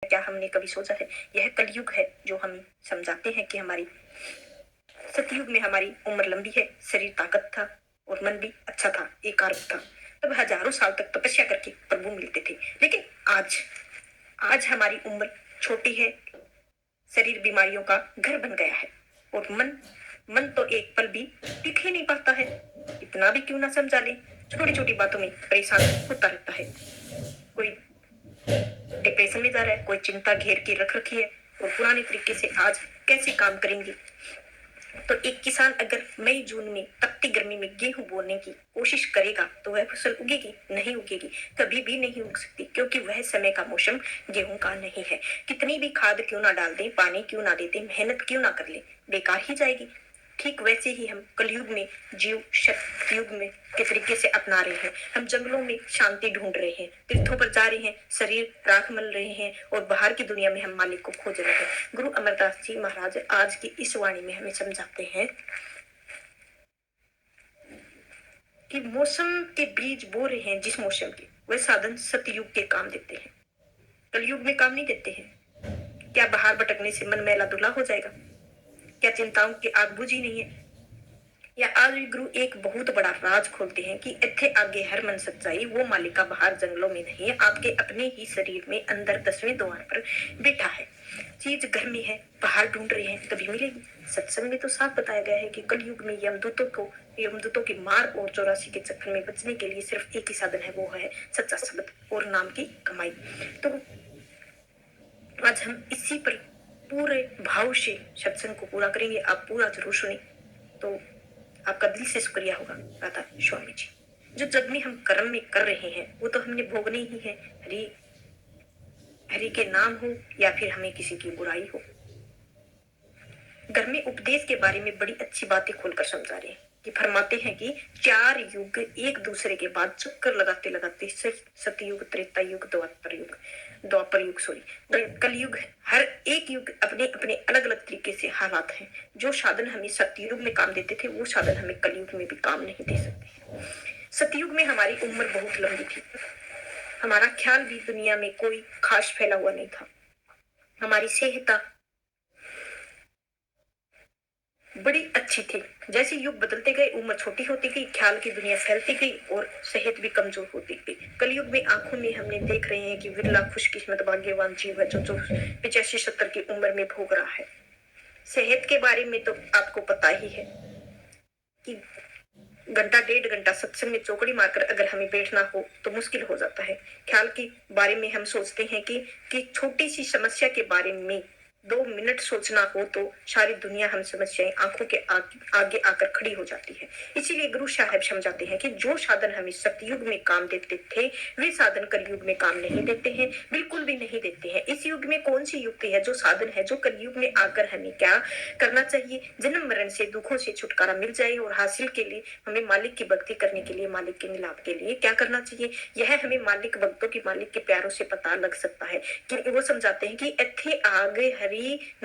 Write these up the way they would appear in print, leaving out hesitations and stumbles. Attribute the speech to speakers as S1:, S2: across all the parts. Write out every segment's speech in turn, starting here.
S1: क्या हमने कभी सोचा है? यह कलयुग है जो हम समझाते हैं कि हमारी सतयुग में हमारी उम्र लंबी है, शरीर ताकत था और मन भी अच्छा था, एकाग्र था। तब हजारों साल तक तपस्या करके प्रभु मिलते थे। लेकिन आज आज हमारी उम्र छोटी है, शरीर बीमारियों का घर बन गया है और मन मन तो एक पल भी टिक ही नहीं पाता है। इतना भी क्यों ना समझा ले, छोटी छोटी बातों में परेशान होता रहता है। कोई डिप्रेशन में जा रहा है, कोई चिंता घेर के रख रखी है और पुराने तरीके से आज कैसे काम करेंगे। तो एक किसान अगर मई जून में तपती गर्मी में गेहूं बोने की कोशिश करेगा तो वह फसल उगेगी? नहीं उगेगी, कभी भी नहीं उग सकती, क्योंकि वह समय का मौसम गेहूं का नहीं है। कितनी भी खाद क्यों ना डाल दें, पानी क्यों ना देते, मेहनत क्यों ना कर ले, बेकार ही जाएगी। ठीक वैसे ही हम कलयुग में जीव सतयुग में के तरीके से अपना रहे हैं। हम जंगलों में शांति ढूंढ रहे हैं, तीर्थों पर जा रहे हैं, शरीर राख मल रहे हैं और बाहर की दुनिया में हम मालिक को खोज रहे हैं। गुरु अमरदास जी महाराज आज की इस वाणी में हमें समझाते हैं कि मौसम के बीज बो रहे हैं, जिस मौसम के वह साधन सतयुग के काम देते हैं, कलयुग में काम नहीं देते हैं। क्या बाहर भटकने से मन मैला धुला हो जाएगा? क्या चिंताओं की आग बुझी नहीं है? या आज भी गुरु एक बहुत बड़ा राज खोलते हैं कि इत्थे आगे हर मन सच्चाई, वो मालिका बाहर जंगलों में नहीं है, आपके अपने ही शरीर में अंदर 10वें द्वार पर बैठा है। चीज घर में है, बाहर ढूंढ रहे हैं तभी मिलेगी। सत्संग में तो साफ बताया गया है कि कलयुग में यमदूतों की मार और 84 के चक्कर में बचने के लिए सिर्फ एक ही साधन है, वो है सच्चा शब्द और नाम की कमाई। तो आज हम इसी पर पूरे भाव से सत्संग को पूरा करेंगे। आप पूरा जरूर सुने तो आपका दिल से शुक्रिया होगा। राधा स्वामी जी, जो जग में हम कर्म में कर रहे हैं वो तो हमने भोगने ही है। हरि हरि के नाम हो या फिर हमें किसी की बुराई हो। घर में उपदेश के बारे में बड़ी अच्छी बातें खोलकर समझा रहे हैं कि फरमाते हैं कि 4 युग एक दूसरे के बाद चक्कर लगाते लगाते सतयुग, त्रेता युग, द्वापर युग सॉरी कलयुग, हर एक युग अपने अपने अलग अलग तरीके से हालात हैं। जो साधन हमें सतयुग में काम देते थे वो साधन हमें कलयुग में भी काम नहीं दे सकते। सतयुग में हमारी उम्र बहुत लंबी थी, हमारा ख्याल भी दुनिया में कोई खास फैला हुआ नहीं था, हमारी सेहत बड़ी अच्छी थी। जैसे युग बदलते गए उम्र छोटी होती गई, ख्याल की दुनिया फैलती गई और सेहत भी कमजोर होती गई। कलयुग में आंखों में हमने देख रहे हैं कि विरला खुशकिस्मत भाग्यवान जीव है जो 85-70 की उम्र में भोग रहा है। सेहत के बारे में तो आपको पता ही है कि घंटा 1.5 घंटा सत्संग में चौकड़ी मारकर अगर हमें बैठना हो तो मुश्किल हो जाता है। ख्याल के बारे में हम सोचते हैं कि छोटी सी समस्या के बारे में 2 मिनट सोचना हो तो सारी दुनिया हम समस्याएं आंखों के आगे आकर खड़ी हो जाती है। इसीलिए गुरु साहब समझाते हैं कि जो साधन हमें सतयुग में काम देते थे वे साधन कलयुग में काम नहीं देते हैं, बिल्कुल भी नहीं देते हैं। इस युग में कौन सी युक्ति है, जो साधन है, जो कलयुग में आकर हमें क्या करना चाहिए? जन्म मरण से, दुखों से छुटकारा मिल जाए और हासिल के लिए हमें मालिक की भक्ति करने के लिए, मालिक के मिलाप के लिए क्या करना चाहिए? यह हमें मालिक भक्तों की, मालिक के प्यारों से पता लग सकता है कि वो समझाते हैं कि इत्थे आगे हरि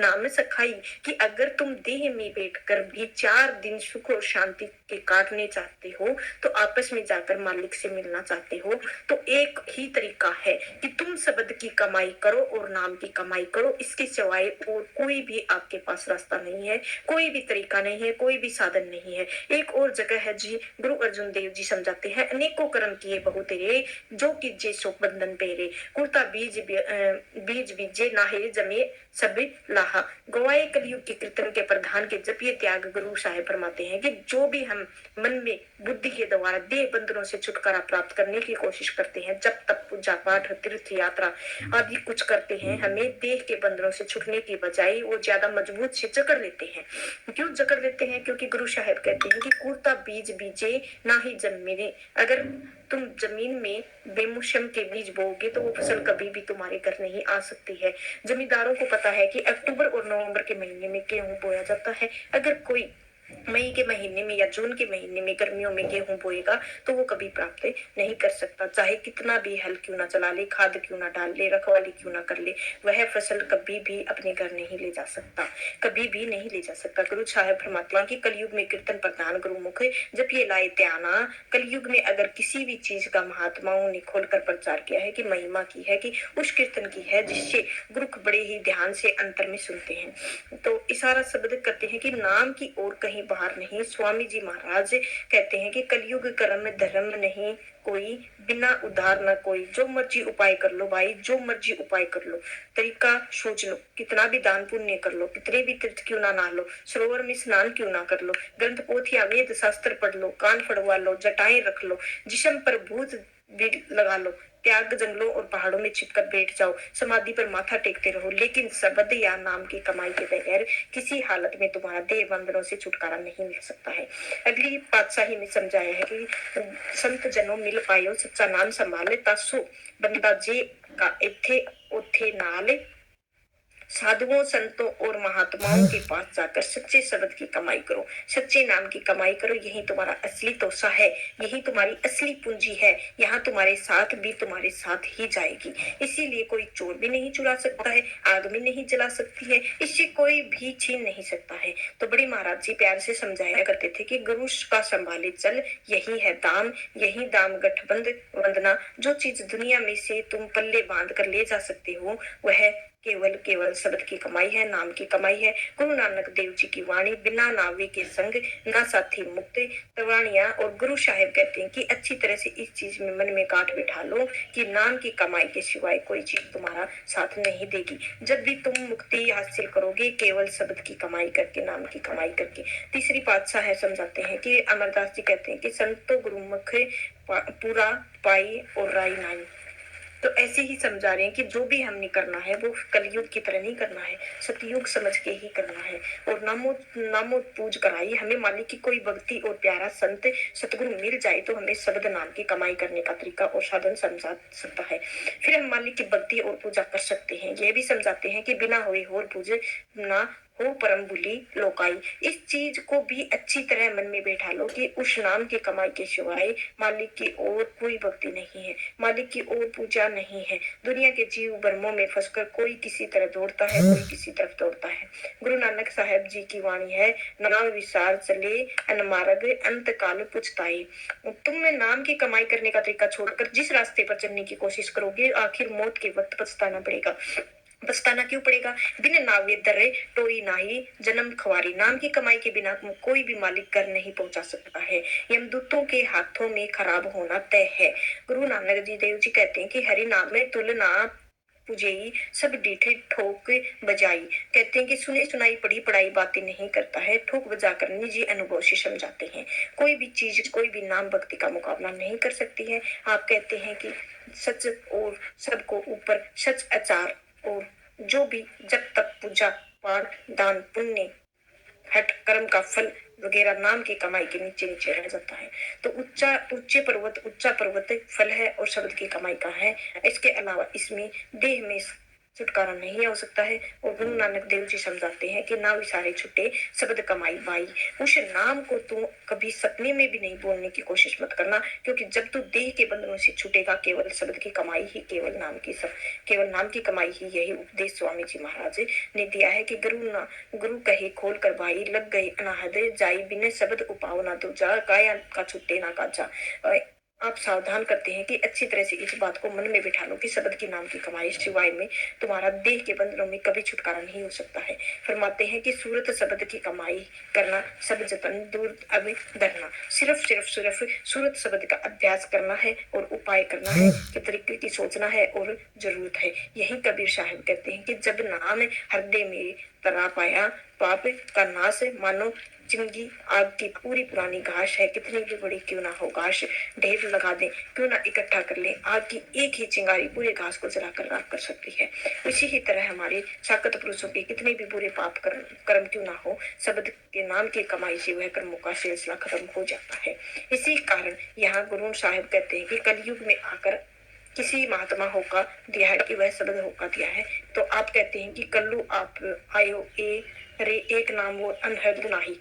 S1: नाम सखाई, कि अगर तुम देह में बैठकर भी 4 दिन सुख और शांति के काटने चाहते हो, तो आपस में जाकर मालिक से मिलना चाहते हो, तो एक ही तरीका है कि तुम शब्द की कमाई करो और नाम की कमाई करो। इसके सिवाय और कोई भी आपके पास रास्ता नहीं है, कोई भी तरीका नहीं है, कोई भी साधन नहीं है। एक और जगह है जी, गुरु अर्जुन देव जी समझाते हैं, अनेकों कर्म किए बहु तेरे, जो कीजे सो बंधन पेरे, कुर्ता बीज बीजे नाहे जमे सभी लाहा। गवाए कलयुग के कीर्तन के प्रधान के जपिए त्याग। गुरु साहेब फरमाते हैं कि जो भी हम मन में बुद्धि के द्वारा देह बंधनों से छुटकारा प्राप्त करने की कोशिश करते हैं, जब तक पूजा पाठ, तीर्थ यात्रा आदि कुछ करते हैं, हमें देह के बंधनों से छूटने की बजाय वो ज्यादा मजबूत से जकड़ लेते हैं। क्यों जकड़ लेते हैं? क्योंकि गुरु साहेब कहते हैं कि कुर्ता बीज बीजे ना ही जन्मे। अगर तुम जमीन में बेमौसम के बीज बोओगे तो वो फसल कभी भी तुम्हारे घर नहीं आ सकती है। जमींदारों को पता है कि अक्टूबर और नवंबर के महीने में गेहूं बोया जाता है। अगर कोई मई के महीने में या जून के महीने में गर्मियों में गेहूं बोएगा तो वो कभी प्राप्त नहीं कर सकता, चाहे कितना भी हल क्यों ना चला ले, खाद क्यों ना डाल ले, रखवाली क्यों ना कर ले, वह फसल कभी भी अपने घर नहीं ले जा सकता, कभी भी नहीं ले जा सकता। गुरु साहब फरमाते हैं कि कलयुग में कीर्तन प्रधान गुरुमुख जब ये लाए त्याना। कलयुग में अगर किसी भी चीज का महात्माओं ने खोलकर प्रचार किया है कि महिमा की है, कि उस कीर्तन की है जिससे गुरु बड़े ही ध्यान से अंतर में सुनते हैं। तो इशारा शब्द कहते हैं कि नाम की ओर कहीं बाहर नहीं। स्वामी जी महाराज कहते हैं कि कलयुग कर्म धर्म नहीं कोई, बिना उधार न कोई, जो मर्जी उपाय कर लो भाई, जो मर्जी उपाय कर लो, तरीका सोच लो, कितना भी दान पुण्य कर लो, कितने भी तीर्थ क्यों ना नहा लो, सरोवर में स्नान क्यों ना कर लो, ग्रंथ पोथिया वेद शास्त्र पढ़ लो, कान फड़वा लो, जटाएं रख लो, जिस्म पर भूत भी लगा लो, त्याग जंगलों और पहाड़ों में छिपकर बैठ जाओ, समाधि पर माथा टेकते रहो, लेकिन शब्द या नाम की कमाई के बगैर किसी हालत में तुम्हारा देह बंधनों से छुटकारा नहीं मिल सकता है। अगली पातशाही में समझाया है कि संत जनों मिल पायो सच्चा नाम संभाले, तासो बंदा जे का इथे उथे नाल, साधुओं संतों और महात्माओं के पास जाकर सच्चे शब्द की कमाई करो, सच्चे नाम की कमाई करो, यही तुम्हारा असली तोसा है, यही तुम्हारी असली पूंजी है, यहाँ तुम्हारे साथ भी तुम्हारे साथ ही जाएगी। इसीलिए कोई चोर भी नहीं चुरा सकता है, आग भी नहीं जला सकती है, इससे कोई भी छीन नहीं सकता है। तो बड़े महाराज जी प्यार से समझाया करते थे कि गुरु का संभाले चल, यही है दाम, यही दाम गठबंध वंदना। जो चीज दुनिया में से तुम पल्ले बांध कर ले जा सकते हो वह केवल केवल शब्द की कमाई है, नाम की कमाई है। गुरु नानक देव जी की वाणी, बिना नावे के संग ना साथी मुक्त तवाणिया। और गुरु साहिब कहते हैं कि अच्छी तरह से इस चीज में मन में गांठ बिठा लो कि नाम की कमाई के सिवाय कोई चीज तुम्हारा साथ नहीं देगी। जब भी तुम मुक्ति हासिल करोगे केवल शब्द की कमाई करके, नाम की कमाई करके। तीसरी पातशाह है समझाते हैं कि अमरदास जी कहते हैं कि संतो गुरुमुख पूरा पाई और राई नाई। तो ऐसे ही समझा रहे हैं कि जो भी हमने करना है वो कलयुग की तरह नहीं करना है, सतयुग समझ के ही करना है। और नामो पूज कराई हमें, मालिक की कोई भक्ति और प्यारा संत सतगुरु मिल जाए तो हमें शब्द नाम की कमाई करने का तरीका और साधन समझा सकता है, फिर हम मालिक की भक्ति और पूजा कर सकते हैं। यह भी समझाते हैं कि बिना हुए और पूजे ना हो परम भूली लोकाई। इस चीज को भी अच्छी तरह मन में बैठा लो कि उस नाम की कमाई के सिवाय मालिक की ओर कोई भक्ति नहीं है, मालिक की ओर पूजा नहीं है। दुनिया के जीव भ्रमों में फंसकर कोई किसी तरह दौड़ता है, कोई किसी तरफ दौड़ता है। गुरु नानक साहब जी की वाणी है, नाम विचार चले अनमार्ग अंत काल पुछताए। तुम नाम की कमाई करने का तरीका छोड़कर जिस रास्ते पर चलने की कोशिश करोगे आखिर मौत के वक्त पछताना पड़ेगा। पछताना क्यों पड़ेगा? बिन नावे दरे टोई नाही जन्म खवारी। नाम की कमाई के बिना कोई भी मालिक घर नहीं पहुंचा सकता है, यमदूतों के हाथों में खराब होना तय है। गुरु नानक जी देव जी कहते हैं कि हरि नाम में तुलना पुजेई सब डीठे ठोक बजाई। कहते हैं कि सुने सुनाई पढ़ी पढ़ाई बातें नहीं करता है, ठोक बजा कर निजी अनुभव से समझाते हैं। कोई भी चीज, कोई भी नाम भक्ति का मुकाबला नहीं कर सकती है। आप कहते हैं कि सच और सबको ऊपर सच आचार, और जो भी जब तक पूजा पाठ दान पुण्य हट कर्म का फल वगैरह नाम की कमाई के नीचे नीचे रह जाता है। तो ऊंचा पर्वत फल है और शब्द की कमाई का है। इसके अलावा इसमें देह में छुटकारा नहीं हो सकता है। और गुरु नानक देव जी समझाते हैं कि ना विसारे छुटे शब्द कमाई बाई। उस नाम को तू कभी सपने में भी नहीं बोलने की कोशिश मत करना, क्योंकि जब तू देह के बंधनों से छूटेगा केवल शब्द की कमाई ही, केवल नाम की कमाई ही। यही उपदेश स्वामी जी महाराज ने दिया है कि गुरु कहे खोल कर भाई, लग गए अनाहद जाई, बिने शब्द उपाव ना दूजा, काया का छुट्टे ना काजा। आप सावधान करते हैं कि अच्छी तरह से इस बात को मन में बिठा लो कि शब्द की नाम की कमाई सिवाय में तुम्हारा देह के बंधनों में कभी छुटकारा नहीं हो सकता है। फरमाते हैं कि सूरत शब्द की कमाई करना, सब जतन दूर अब डरना। सिर्फ सूरत शब्द का अभ्यास करना है और उपाय करना है कि तरीके की सोचना है और जरूरत है। यही कबीर साहब कहते हैं कि जब नाम हृदय में तरा पाया पाप का नाश, मानो चिंगी आग की पूरी पुरानी घास है, कितनी भी बड़ी क्यों ना हो घास, ढेर लगा दें क्यों ना इकट्ठा कर ले, आग की एक ही चिंगारी पूरे घास को जलाकर राख कर सकती है। इसी ही तरह हमारे साकत पुरुषों के कितने भी बुरे पाप कर्म क्यों ना हो, शब्द के नाम की कमाई से वह कर्मों का सिलसिला खत्म हो जाता है। इसी कारण यहाँ गुरु साहिब कहते हैं कि कलयुग में आकर किसी महात्मा होका दिया है कि वह शब्द होका दिया है। तो आप कहते हैं कि कल्लू आप आयो ए रे एक नाम वो अनहद नाही।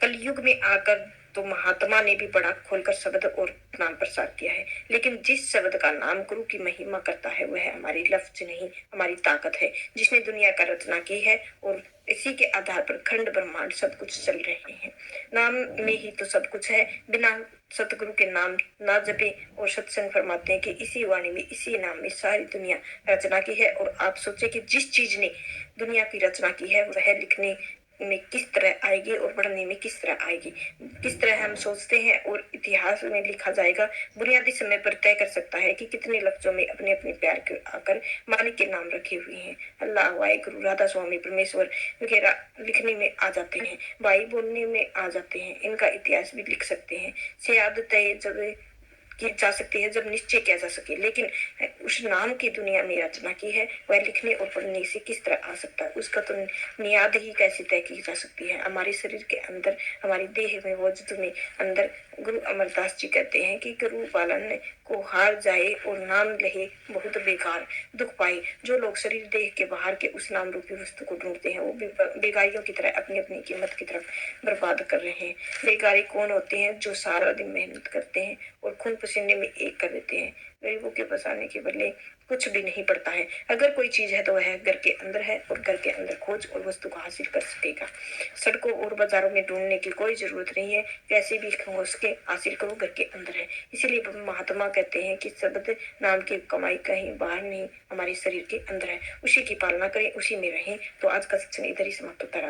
S1: कलयुग में आकर तो महात्मा ने भी बड़ा खोलकर शब्द और नाम प्रसार किया है, लेकिन जिस शब्द का नाम गुरु की महिमा करता है वह हमारी लफ्ज नहीं, हमारी ताकत है, जिसने दुनिया का रचना की है और इसी के आधार पर खंड ब्रह्मांड सब कुछ चल रहे हैं। नाम में ही तो सब कुछ है। बिना सतगुरु के नाम ना जपे और सत्संग फरमाते हैं कि इसी वाणी में, इसी नाम में सारी दुनिया रचना की है। और आप सोचे कि जिस चीज ने दुनिया की रचना की है वह लिखने में किस तरह आएगी और पढ़ने में किस तरह आएगी, किस तरह हम सोचते हैं और इतिहास में लिखा जाएगा। बुनियादी समय पर तय कर सकता है कि कितने लफ्जों में अपने अपने प्यार के आकर मालिक के नाम रखे हुए हैं। अल्लाह, वाहिगुरु, राधा स्वामी, परमेश्वर वगैरह लिखने में आ जाते हैं, भाई बोलने में आ जाते हैं। इनका इतिहास भी लिख सकते हैं। सियादत जब की जा सकती है जब निश्चय किया जा सके, लेकिन उस नाम की दुनिया में रचना की है वह लिखने और पढ़ने से किस तरह आ सकता है, उसका तो नियाद ही कैसे तय की जा सकती है। हमारे शरीर के अंदर, हमारी देह में, वजूद में अंदर गुरु अमरदास जी कहते हैं कि गुरु पालन को हार जाए और नाम लहे बहुत बेकार दुख पाए। जो लोग शरीर देह के बाहर के उस नाम रूपी वस्तु को ढूंढते हैं वो बेगारियों की तरह अपनी अपनी कीमत की तरफ बर्बाद कर रहे हैं। बेगारी कौन होते हैं? जो सारा दिन मेहनत करते हैं और खून पसीने में एक कर देते हैं। गरीबों के बसाने के बदले कुछ भी नहीं पड़ता है। अगर कोई चीज है तो वह घर के अंदर है और घर के अंदर खोज और वस्तु को हासिल कर सकेगा। सड़कों और बाजारों में ढूंढने की कोई जरूरत नहीं है, कैसे भी खोज के हासिल करो, घर के अंदर है। इसीलिए महात्मा कहते हैं कि शब्द नाम की कमाई कहीं बाहर नहीं, हमारे शरीर के अंदर है। उसी की पालना करें, उसी में रहें। तो आज का सत्संग इधर ही समाप्त होता है।